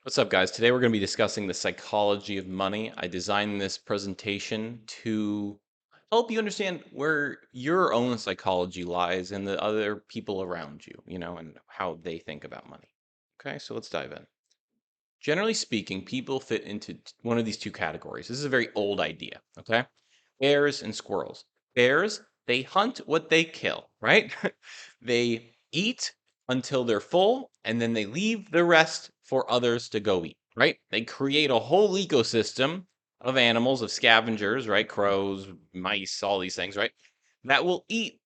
What's up, guys? Today we're going to be discussing the psychology of money. I designed this presentation to help you understand where your own psychology lies and the other people around you, and how they think about money. Okay, so let's dive in. Generally speaking, people fit into one of these two categories. This is a very old idea, okay? Bears and squirrels. Bears, they hunt what they kill, right? They eat until they're full and then they leave the rest for others to go eat, right? They create a whole ecosystem of animals, of scavengers, right? Crows, mice, all these things, right? That will eat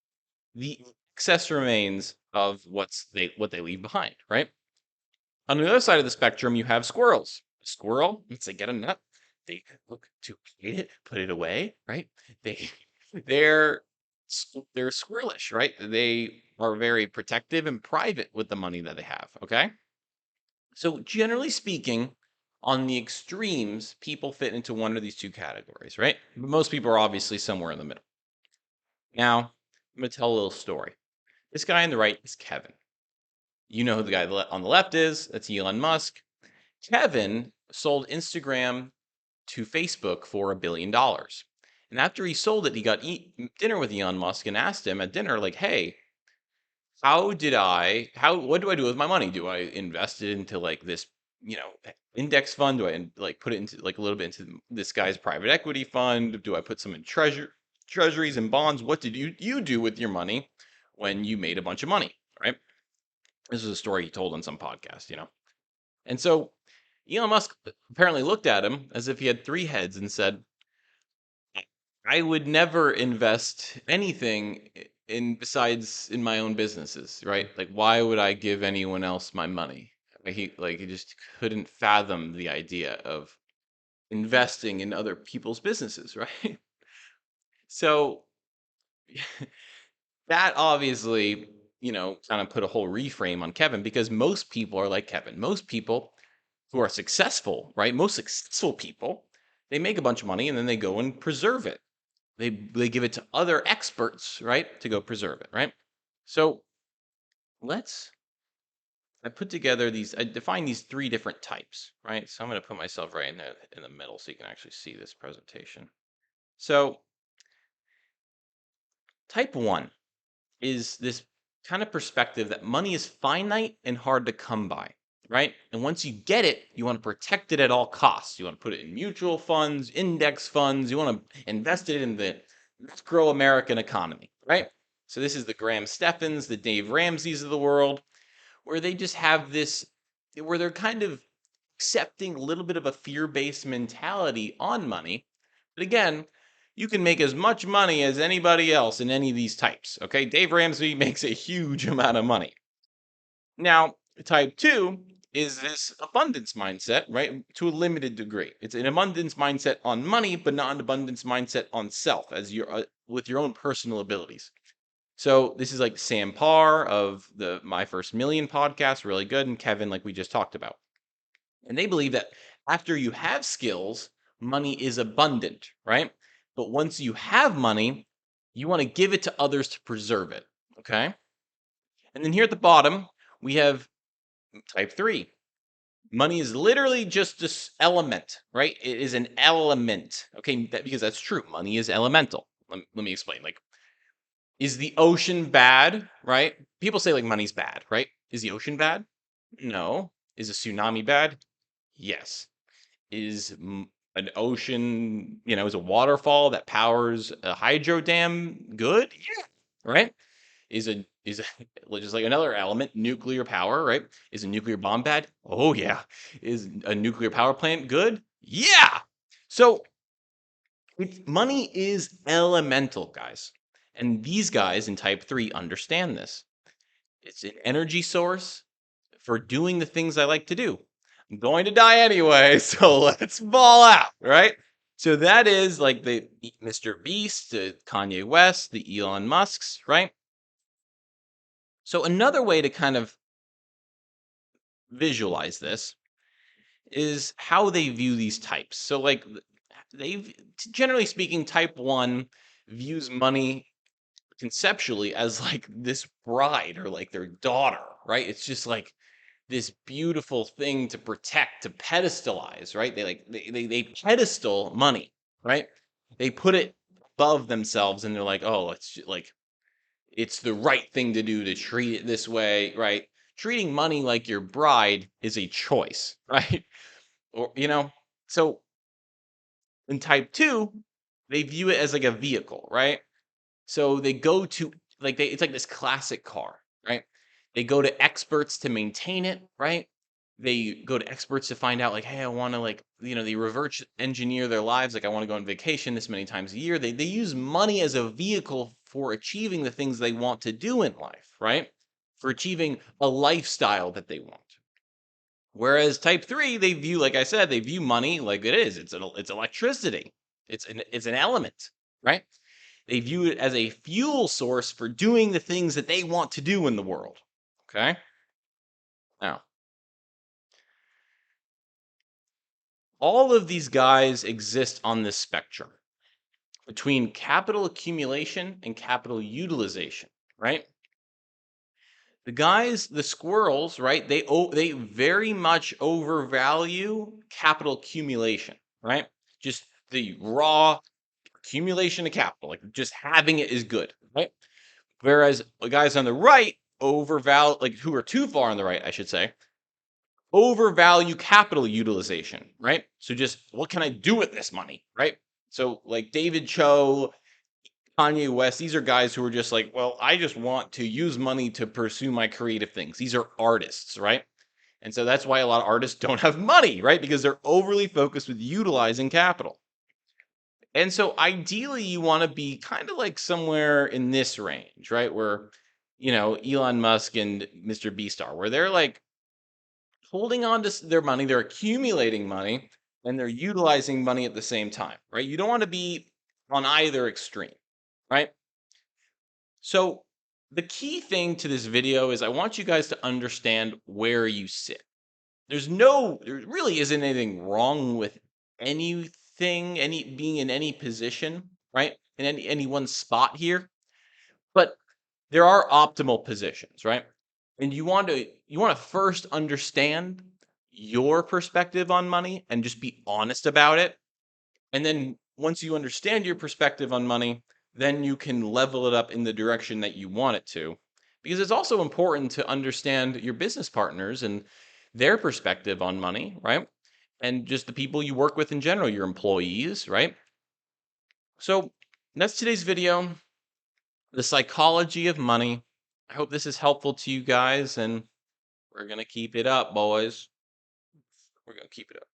the excess remains of what they leave behind, right? On the other side of the spectrum, you have squirrels. A squirrel, once they get a nut, they look to eat it, put it away, right? They they're they're squirrelish, right? They are very protective and private with the money that they have, okay? So generally speaking, on the extremes, people fit into one of these two categories, right? Most people are obviously somewhere in the middle. Now, I'm going to tell a little story. This guy on the right is Kevin. You know who the guy on the left is. That's Elon Musk. Kevin sold Instagram to Facebook for $1 billion. And after he sold it, he got dinner with Elon Musk and asked him at dinner, like, hey, what do I do with my money? Do I invest it into like this, index fund? Do I like put it into like a little bit into this guy's private equity fund? Do I put some in treasuries and bonds? What did you do with your money when you made a bunch of money? Right. This is a story he told on some podcast. And so Elon Musk apparently looked at him as if he had three heads and said, I would never invest anything in besides in my own businesses, right? Like, why would I give anyone else my money? He just couldn't fathom the idea of investing in other people's businesses, right? So that obviously, kind of put a whole reframe on Kevin because most people are like Kevin. Most people who are successful, right? Most successful people, they make a bunch of money and then they go and preserve it. They give it to other experts, right, to go preserve it, right? So let's I define these three different types, right? So I'm going to put myself right in the middle so you can actually see this presentation. So type one is this kind of perspective that money is finite and hard to come by, right? And once you get it, you want to protect it at all costs. You want to put it in mutual funds, index funds. You want to invest it in the let's grow American economy, right? So this is the Graham Steffens, the Dave Ramseys of the world, where they just have this, where they're kind of accepting a little bit of a fear-based mentality on money. But again, you can make as much money as anybody else in any of these types. Okay. Dave Ramsey makes a huge amount of money. Now, type two is this abundance mindset, right? To a limited degree. It's an abundance mindset on money, but not an abundance mindset on self as with your own personal abilities. So this is like Sam Parr of the My First Million podcast, really good, and Kevin, like we just talked about. And they believe that after you have skills, money is abundant, right? But once you have money, you want to give it to others to preserve it. Okay. And then here at the bottom, we have type three. Money is literally just this element, right? It is an element. Okay. Because that's true. Money is elemental. Let me explain. Like, is the ocean bad, right? People say like money's bad, right? Is the ocean bad? No. Is a tsunami bad? Yes. Is an ocean, is a waterfall that powers a hydro dam good? Yeah. Right? Is a just like another element, nuclear power, right? Is a nuclear bomb bad? Oh yeah. Is a nuclear power plant good? Yeah. So money is elemental, guys. And these guys in type 3 understand this. It's an energy source for doing the things I like to do. I'm going to die anyway, so let's ball out, right? So that is like the Mr. Beast, the Kanye West, the Elon Musks, right? So another way to kind of visualize this is how they view these types. So like they generally speaking, type 1 views money conceptually as like this bride or like their daughter, right? It's just like this beautiful thing to protect, to pedestalize, right? They pedestal money, right? They put it above themselves, and they're like, oh, like it's the right thing to do to treat it this way, right? Treating money like your bride is a choice, right? Or so in type 2, they view it as like a vehicle, right? So they go to it's like this classic car, right? They go to experts to maintain it, right? They go to experts to find out like, hey, I want to they reverse engineer their lives. Like I want to go on vacation this many times a year. They use money as a vehicle for achieving the things they want to do in life, right? For achieving a lifestyle that they want. Whereas type 3, they view, like I said, they view money like it is. It's electricity. It's an element, right? They view it as a fuel source for doing the things that they want to do in the world. Okay? Now, all of these guys exist on this spectrum between capital accumulation and capital utilization, right? The squirrels, right? They very much overvalue capital accumulation, right? Just the raw accumulation of capital, like just having it is good, right? Whereas the guys on the right overvalue, like who are too far on the right, I should say, overvalue capital utilization, right? So just what can I do with this money, right? So like David Cho, Kanye West, these are guys who are just like, well, I just want to use money to pursue my creative things. These are artists, right? And so that's why a lot of artists don't have money, right? Because they're overly focused with utilizing capital. And so ideally, you want to be kind of like somewhere in this range, right? Where, Elon Musk and Mr. Beast are, where they're like holding on to their money, they're accumulating money, and they're utilizing money at the same time, right? You don't want to be on either extreme, right? So the key thing to this video is I want you guys to understand where you sit. There really isn't anything wrong with being in any position, right? In any one spot here, but there are optimal positions, right? And you want to first understand your perspective on money and just be honest about it. And then once you understand your perspective on money, then you can level it up in the direction that you want it to. Because it's also important to understand your business partners and their perspective on money, right? And just the people you work with in general, your employees, right? So that's today's video, the psychology of money. I hope this is helpful to you guys, and we're going to keep it up, boys. We're going to keep it up.